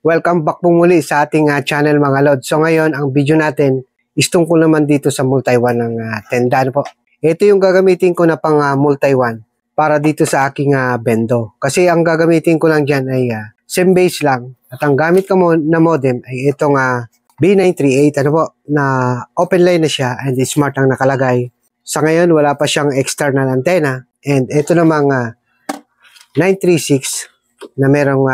Welcome back po muli sa ating channel mga Lord. So ngayon, ang video natin is tungkol naman dito sa multi-one ng tenda po. Ito yung gagamitin ko na pang multi-one para dito sa aking bendo. Kasi ang gagamitin ko lang dyan ay SIM base lang. At ang gamit ko na modem ay itong B938 na open line na siya and smart ang nakalagay. Sa ngayon, wala pa siyang external antenna. And ito namang 936 na merong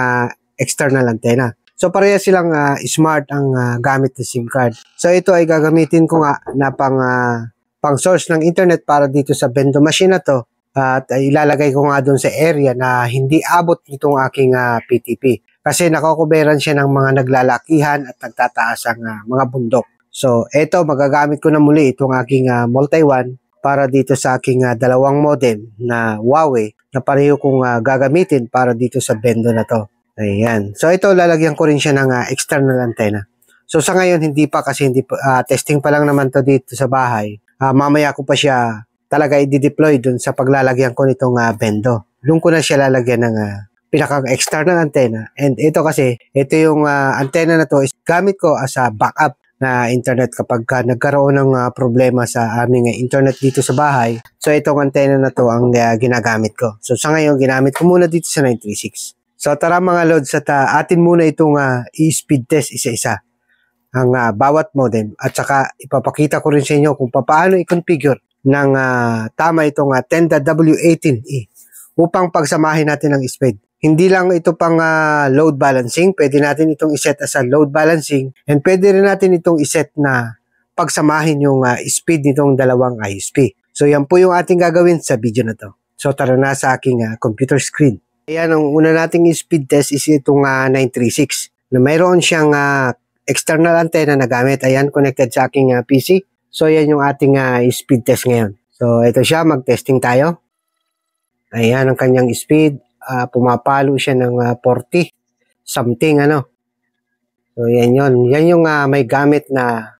external antenna. So pareha silang smart ang gamit na SIM card. So ito ay gagamitin ko nga na pang source ng internet para dito sa bendo machine na to. At ilalagay ko nga doon sa area na hindi abot nitong aking PTP. Kasi nakokoberan siya ng mga naglalakihan at nagtataas ang mga bundok. So ito magagamit ko na muli itong aking multi-one para dito sa aking dalawang modem na Huawei na pareho kong gagamitin para dito sa bendo na to. Ayan. So ito lalagyan ko rin siya ng external antenna. So sa ngayon hindi pa kasi testing pa lang naman to dito sa bahay. Mamaya ko pa siya talaga i-deploy dun sa paglalagyan ko nitong bendo. Doon ko na siya lalagyan ng pinakang external antenna. And ito kasi, ito yung antenna na to is gamit ko as a backup na internet kapag nagkaroon ng problema sa aming internet dito sa bahay. So itong antenna na to ang ginagamit ko. So sa ngayon ginamit ko muna dito sa 936. So tara mga Lods at atin muna itong i-speed test isa-isa ang bawat modem at saka ipapakita ko rin sa inyo kung paano i-configure ng tama itong Tenda W18E upang pagsamahin natin ang speed. Hindi lang ito pang load balancing, pwede natin itong iset as a load balancing and pwede rin natin itong iset na pagsamahin yung speed nitong dalawang ISP. So yan po yung ating gagawin sa video na to. So tara na sa aking computer screen. Ayan, ang una nating speed test is itong 936 na mayroon siyang external antenna na gamit. Ayan, connected sa aking PC. So, yan yung ating speed test ngayon. So, ito siya. Mag-testing tayo. Ayan, ang kanyang speed. Pumapalo siya ng 40 something, So, yan yun. Yan yung may gamit na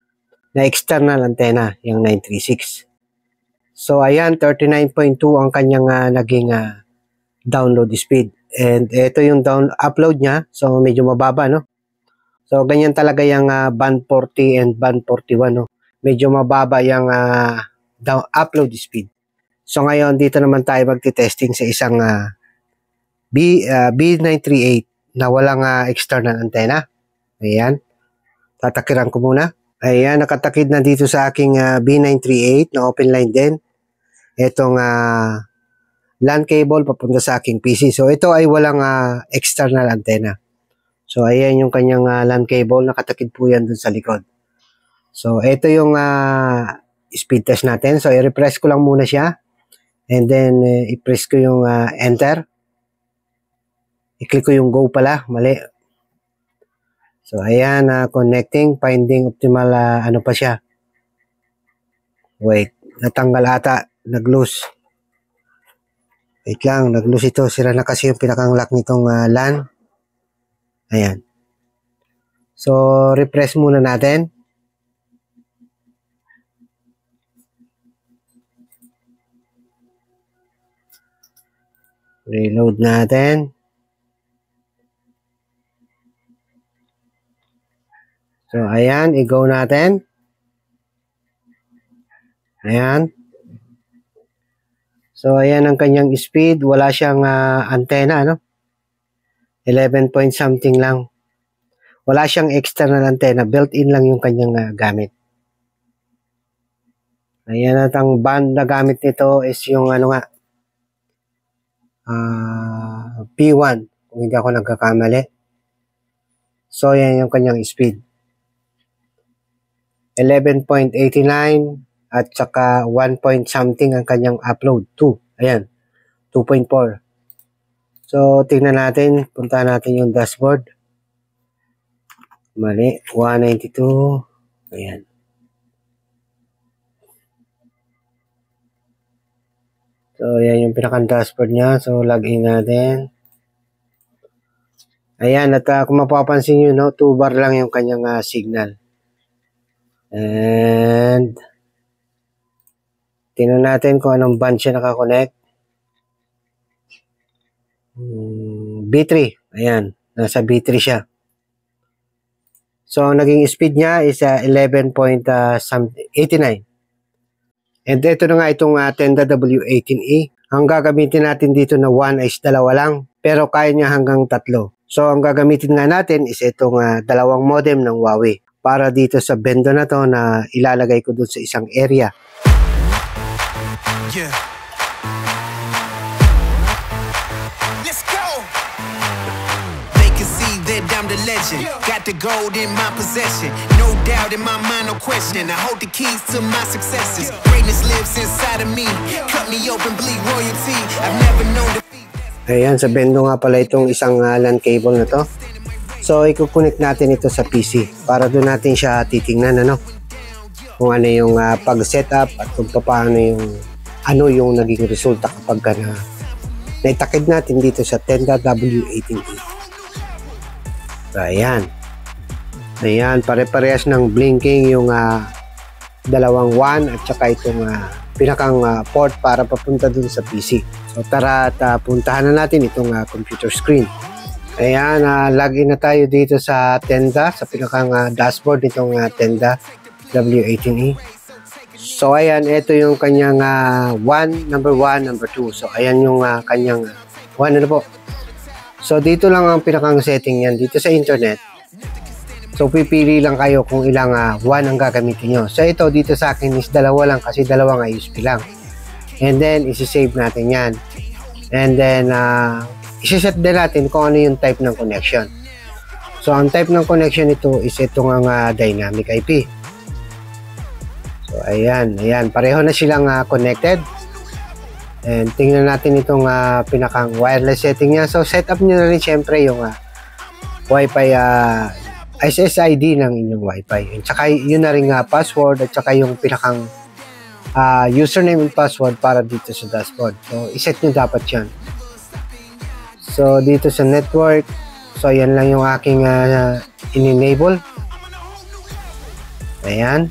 external antenna, yung 936. So, ayan, 39.2 ang kanyang naging download speed. And ito yung upload niya. So, medyo mababa, So, ganyan talaga yung band 40 and band 41, Medyo mababa yung upload speed. So, ngayon, dito naman tayo magti-testing sa isang B938 na walang external antenna. Ayan. Tatakiran ko muna. Ayan, nakatakid na dito sa aking B938 na open line din. Itong LAN cable papunta sa aking PC. So, ito ay walang external antenna. So, ayan yung kanyang LAN cable. Nakatakid po yan dun sa likod. So, ito yung speed test natin. So, i-refresh ko lang muna siya. And then, i-press ko yung enter. I-click ko yung go pala. Mali. So, ayan, connecting, finding optimal, pa siya. Wait, natanggal ata. Nag-lose. Wait lang, nag-lose ito. Sira na kasi yung pinakang lock nitong LAN. Ayan. So, refresh muna natin. Reload natin. So, ayan, i-go natin. Ayan. So, ayan ang kanyang speed. Wala siyang antenna, 11 point something lang. Wala siyang external antenna. Built-in lang yung kanyang gamit. Ayan at ang band na gamit nito is yung P1. Kung hindi ako nagkakamali. So, ayan yung kanyang speed. 11.89 at saka 1 point something ang kanyang upload. 2. Ayan. 2.4. So, tingnan natin. Punta natin yung dashboard. Mali. 192. Ayan. So, ayan yung pinaka-dashboard niya. So, login natin. Ayan. At kung mapapansin nyo, 2 bar lang yung kanyang signal. And tingnan natin kung anong band siya nakakonect. B3. Ayan. Nasa B3 siya. So, naging speed niya is 11.89. And ito na nga itong Tenda W18E. Ang gagamitin natin dito na 1 is dalawa lang, pero kaya niya hanggang 3. So, ang gagamitin nga natin is itong dalawang modem ng Huawei para dito sa bendo na to na ilalagay ko dun sa isang area. Yeah. Let's go. They can see that I'm the legend. Got the gold in my possession. No doubt in my mind, no question. I hold the keys to my successes. Greatness lives inside of me. Cut me open, bleed royalty. I've never known defeat. Ayan, sa bendo nga pala itong isang LAN cable na to. So, i-connect natin ito sa PC para doon natin siya titingnan, ano? Kung ano yung pag-setup at kung paano yung naging resulta kapag naitakid natin dito sa Tenda W18E. So, ayan. Ayan, pare-parehas ng blinking yung dalawang 1 at saka itong pinakang port para papunta dun sa PC. So tara at puntahan na natin itong computer screen. Ayan, login na tayo dito sa Tenda, sa pinakang dashboard nitong Tenda W18E. So ayan, ito yung kanyang number 1, number 2. So ayan yung kanyang 1 ano po. So dito lang ang pinakang setting yan dito sa internet. So pipili lang kayo kung ilang 1 ang gagamitin nyo. So ito dito sa akin is dalawa lang kasi dalawang ISP lang. And then isi-save natin yan. And then isi-set din natin kung ano yung type ng connection. So ang type ng connection ito is itong dynamic IP. So ayan, pareho na silang connected. And tingnan natin itong pinakang wireless setting niya. So setup nyo na rin syempre yung Wi-Fi SSID ng inyong Wi-Fi. At saka yun na rin password at saka yung pinakang username and password para dito sa dashboard. So iset nyo dapat yan. So dito sa network, so yan lang yung aking in-enable. Ayan.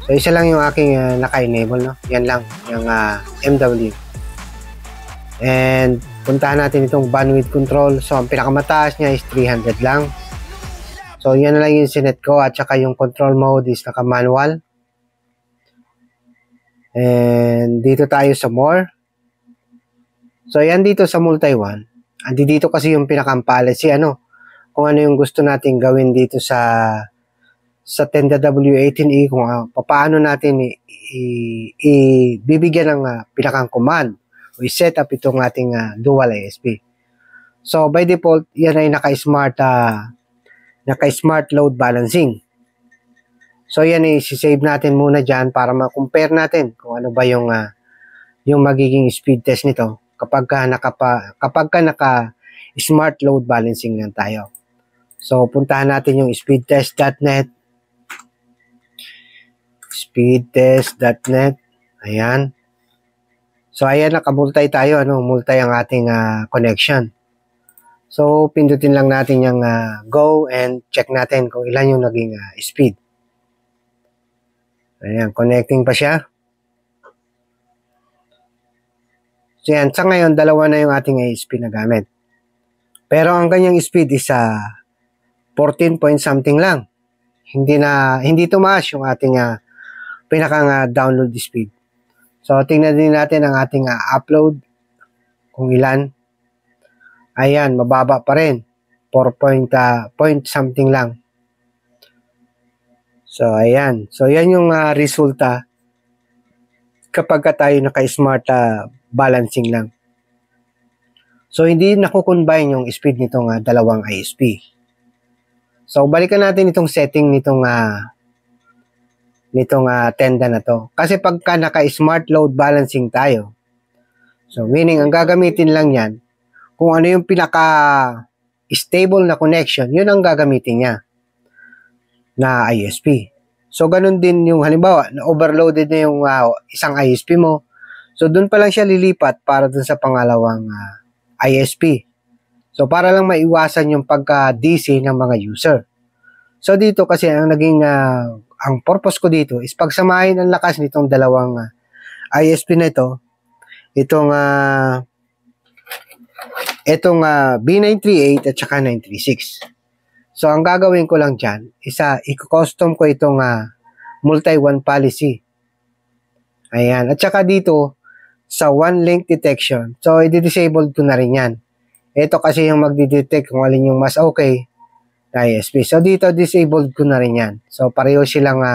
So isa lang yung aking naka-enable, no? Yan lang, yung MW. And puntahan natin itong bandwidth control. So ang pinakamataas niya is 300 lang. So yan na lang yung sinet ko at saka yung control mode is naka-manual. And dito tayo sa more. So yan dito sa multi-one. Andi dito kasi yung pinakang policy, kung ano yung gusto natin gawin dito sa Tenda W18E, kung paano natin ibibigyan ng pinakang command o i-set up itong ating dual ISP. So by default, yan ay naka-smart load balancing. So yan ay i-save natin muna dyan para ma-compare natin kung ano ba yung magiging speed test nito kapag naka-smart load balancing lang tayo. So puntahan natin yung speedtest.net. Speedtest.net. Ayan. So ayan, nakamultay tayo, multay ang ating connection. So pindutin lang natin yung go and check natin kung ilan yung naging speed. Ayan, connecting pa siya. So yan, sa ngayon dalawa na yung ating ISP na gamit. Pero ang kanyang speed is 14 point something lang. Hindi tumaas yung ating pinakang download speed. So, tingnan din natin ang ating upload. Kung ilan. Ayan, mababa pa rin. 4 point something lang. So, ayan. So, yan yung resulta kapag tayo naka-smart balancing lang. So, hindi nakukombine yung speed nitong dalawang ISP. So, balikan natin itong setting nitong Tenda na to. Kasi pagka naka-smart load balancing tayo, so meaning ang gagamitin lang yan, kung ano yung pinaka-stable na connection, yun ang gagamitin niya na ISP. So ganun din yung halimbawa, na-overloaded na yung isang ISP mo, so dun pa lang siya lilipat para dun sa pangalawang ISP. So para lang maiwasan yung pagka-DC ng mga user. So dito kasi ang naging ang purpose ko dito is pagsamahin ang lakas nitong dalawang ISP na ito, itong B938 at saka 936. So, ang gagawin ko lang dyan, i-custom ko itong multi-one policy. Ayan. At saka dito, sa one link detection, so, i-disable ko na rin yan. Ito kasi yung magdi-detect kung alin yung mas okay na ISP. So, dito, disabled ko na rin yan. So, pareho silang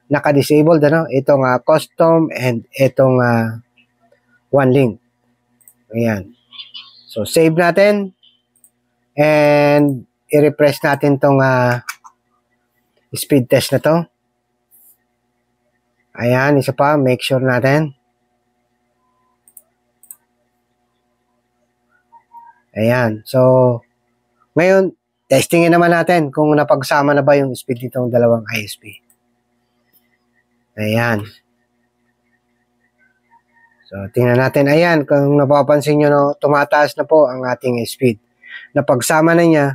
naka-disabled, ano? Itong custom and itong one link. Ayan. So, save natin. And, i-refresh natin tong speed test na to. Ayan, isa pa, make sure natin. Ayan, so, ngayon, testingin naman natin kung napagsama na ba yung speed nitong dalawang ISP. Ayan. So, tingnan natin. Ayan, kung napapansin nyo, no, tumataas na po ang ating speed. Napagsama na niya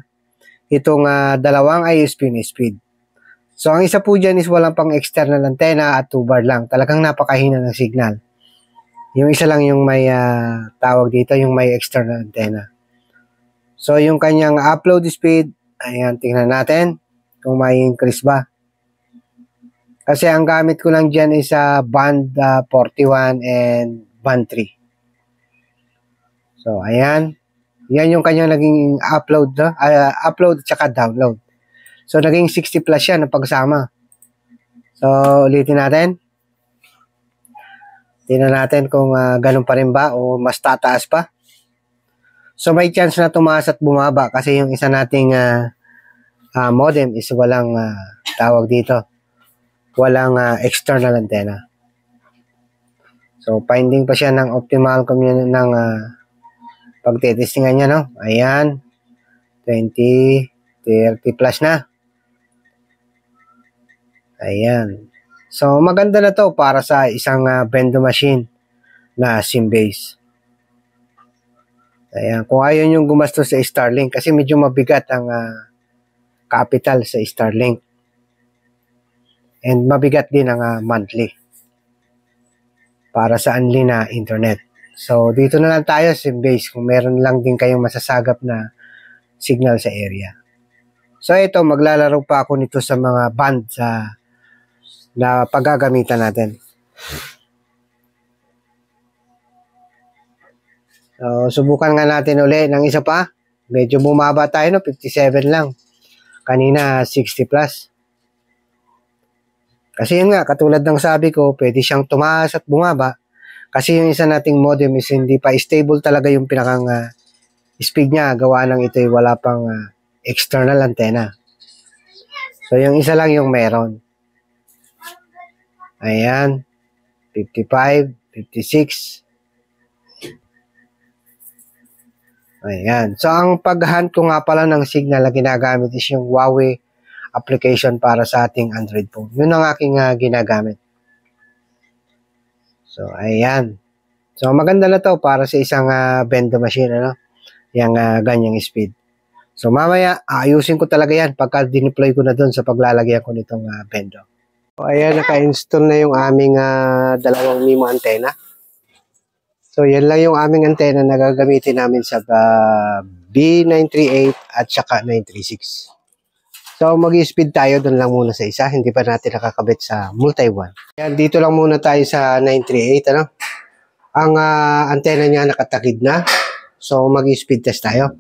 itong dalawang ISP na speed. So, ang isa po dyan is walang pang external antenna at 2 bar lang. Talagang napakahina ng signal. Yung isa lang yung may tawag dito, yung may external antenna. So, yung kanyang upload speed, ayan, tingnan natin kung may increase ba. Kasi ang gamit ko lang dyan is band 41 and band 3. So, ayan. Yan yung kanyang naging upload, no? Upload at saka download. So, naging 60 plus yan na pagsama. So, ulitin natin. Tingnan natin kung ganun pa rin ba o mas tataas pa. So, may chance na tumaas at bumaba kasi yung isa nating modem is walang tawag dito. Walang external antenna. So, finding pa siya ng optimal ng pagtitestingan niya, no? Ayan. 20, 30 plus na. Ayan. So, maganda na to para sa isang bendo machine na SIM base. Ayan. Kung ayaw yung gumastos sa Starlink kasi medyo mabigat ang capital sa Starlink. And mabigat din ang monthly para sa unli na internet. So, dito na lang tayo SIM base kung meron lang din kayong masasagap na signal sa area. So, ito, maglalaro pa ako nito sa mga band na paggagamitan natin. So, subukan nga natin uli ng isa pa. Medyo bumaba tayo, no? 57 lang. Kanina, 60 plus. Kasi yun nga, katulad ng sabi ko, pwede siyang tumaas at bumaba. Kasi yung isa nating modem is hindi pa stable talaga yung pinakang speed niya. Gawa ng ito ay wala pang external antenna. So, yung isa lang yung meron. Ayan. 55, 56. Ayan. So, ang pag-hunt ko nga pala ng signal na ginagamit is yung Huawei application para sa ating Android phone. Yun ang aking ginagamit. So, ayan. So, maganda na to para sa isang bendo machine, ano? Yung ganyang speed. So, mamaya, ayusin ko talaga yan pagka dineploy ko na doon sa paglalagyan ko nitong bendo. So, ayan, naka-install na yung aming dalawang MIMO antenna. So, yan lang yung aming antenna na gagamitin namin sa B938 at saka 936. So, mag-speed tayo doon lang muna sa isa. Hindi pa natin nakakabit sa multi-one. Yan, dito lang muna tayo sa 938, ano? Ang antenna niya nakatakid na. So, mag-speed test tayo.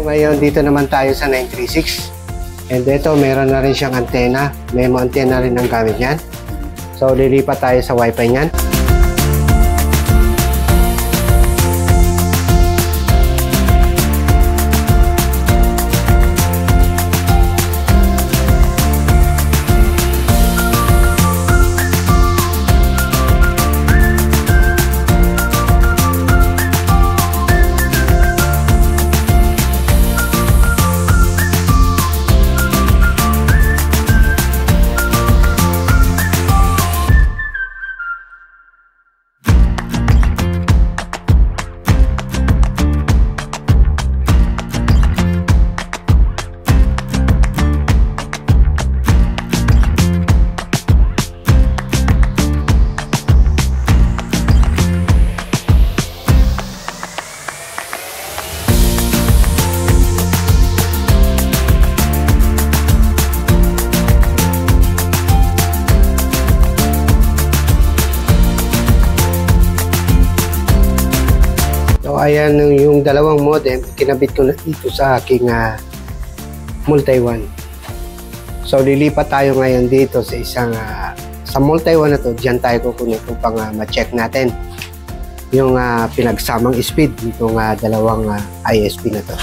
Ngayon, dito naman tayo sa 936. And ito, meron na rin siyang antena. Memo antena rin ang gamit niyan. So, lilipat tayo sa wifi niyan. Ayan yung dalawang modem, kinabit ko na dito sa aking multi-one. So lilipat tayo ngayon dito sa isang sa multi-one na to. Diyan tayo kukunin upang ma-check natin yung pinagsamang speed nitong dalawang ISP na to.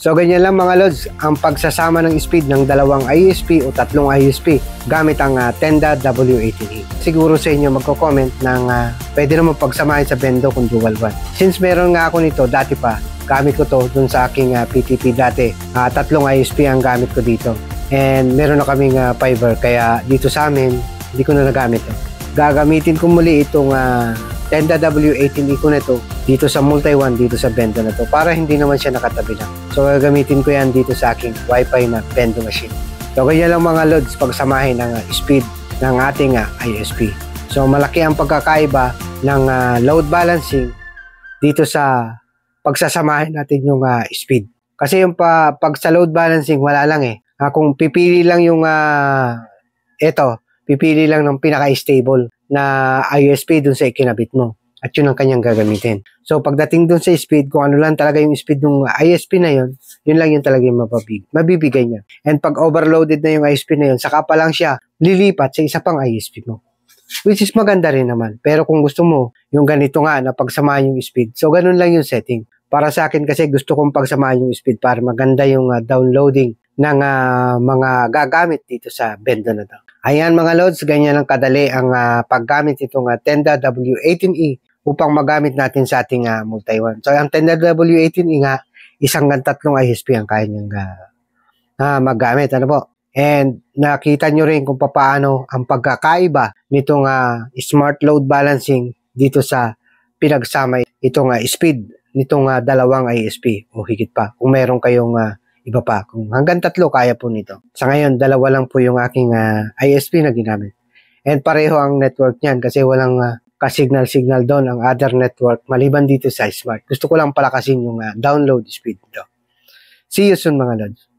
So ganyan lang mga lods, ang pagsasama ng speed ng dalawang ISP o tatlong ISP gamit ang Tenda W18E. Siguro sa inyo magko-comment ng pwede naman pagsamahin sa Bendo kung dual one. Since meron nga ako nito dati pa, gamit ko to dun sa aking PTP dati. Tatlong ISP ang gamit ko dito. And meron na kaming fiber, kaya dito sa amin, hindi ko na nagamit to. Gagamitin ko muli itong Tenda W18E ko na to dito sa multi-one, dito sa Bendo na to, para hindi naman siya nakatabi lang. So gagamitin ko yan dito sa aking Wi-Fi na Bendo machine. So kaya lang mga lods, pagsamahin ng speed ng ating ISP. So malaki ang pagkakaiba ng load balancing dito sa pagsasamahin natin yung speed. Kasi yung pag sa load balancing, wala lang Kung pipili lang yung pipili lang ng pinaka-stable na ISP dun sa ikinabit mo. At yun ang kanyang gagamitin. So, pagdating dun sa speed, kung ano lang talaga yung speed ng ISP na yun lang yung talaga yung mabibigay niya. And pag overloaded na yung ISP na yun, saka pa lang siya lilipat sa isa pang ISP mo. Which is maganda rin naman. Pero kung gusto mo, yung ganito nga na pagsamahan yung speed, so ganun lang yung setting. Para sa akin kasi gusto kong pagsamahan yung speed para maganda yung downloading ng mga gagamit dito sa bendo na to. Ayan mga loads, ganyan lang kadali ang paggamit itong Tenda W18E upang magamit natin sa ating multi-one. So ang Tenda W18E nga, isang tatlong ISP ang kaya niyang magamit. Ano po? And nakita nyo rin kung paano ang pagkakaiba nitong smart load balancing dito sa pinagsama itong speed nitong dalawang ISP o higit pa. Kung meron kayong iba pa. Kung hanggang 3, kaya po nito. Sa ngayon, 2 lang po yung aking ISP na ginamit. And pareho ang network niyan kasi walang ka-signal-signal doon ang other network maliban dito sa smart. Gusto ko lang palakasin yung download speed nito. See you soon mga lods.